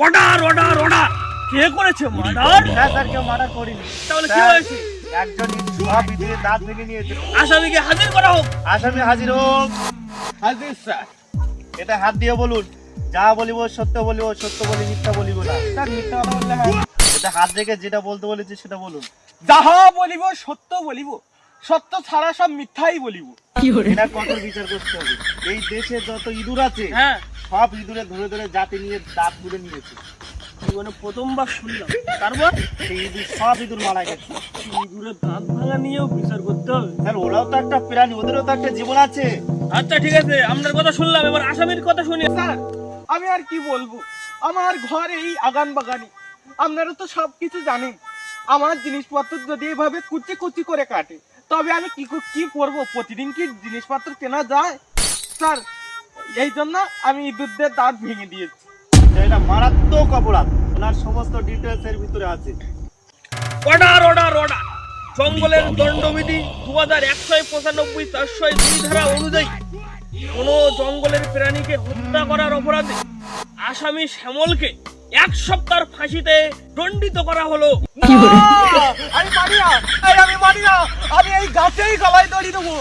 Order order order. কে করেছে murder? না sir, কেউ মার্ডার করিনি। তাহলে কি হয়েছে? একজন সব ইঁদুরে দাঁত ভেঙে নিয়েছে। আসামিকে হাজির করা হোক। আসামি হাজির হোক। হাজির স্যার। এটা হাত দিয়ে বলুন, যা বলিব সত্য বলিব, সত্য বলি মিথ্যা বলিব না। স্যার মিথ্যা কথা বললে হয়? এটা হাত রেখে যেটা বলতে বলেছি সেটা বলুন। যাহা বলিব সত্য বলিব, সত্য ছাড়া সব মিথ্যাই বলিব। এটা কঠোর বিচার করতে হবে। এই দেশে যত ইঁদুর আছে হ্যাঁ, সব ইঁদুরে ধরে ধরে জাতি নিয়ে দাঁত তুলে নিয়েছে। জীবনে প্রথমবার শুনলাম। তারপর সেই ইঁদুর সব ইঁদুর মারা গেছে। ইঁদুরের দাঁত ভাঙা নিয়েও বিচার করতে হবে। স্যার, ওরাও তো একটা প্রাণী, ওদেরও তো একটা জীবন আছে। আচ্ছা ঠিক আছে, আপনার কথা শুনলাম, এবার আসামির কথা শুনি। স্যার আমি আর কি বলবো, আমার ঘর এই আগান বাগানি, আপনারা তো সবকিছু জানেন। আমার জিনিসপত্র যদি এভাবে কুচি কুচি করে কাটে, তবে আমি কি করবো? প্রতিদিন কি জিনিসপত্র কেনা যায়? স্যার এই জন্য আমি ইঁদুরদের দাঁত ভেঙে দিয়েছি। এটা মারাত্মক অপরাধ। ওনার সমস্ত ডিটেলস এর ভিতরে আছে। Order order order. জঙ্গলের দণ্ডবিধি 2195/402 ধারা অনুযায়ী কোন জঙ্গলের প্রাণীকে হত্যা করার অপরাধে আসামি শ্যামলকে 1 সপ্তাহ ফাঁসিতে দণ্ডিত করা হলো। আমি মানি না, আমি মানি না, আমি এই গাছেই গলায় দড়ি দেবো।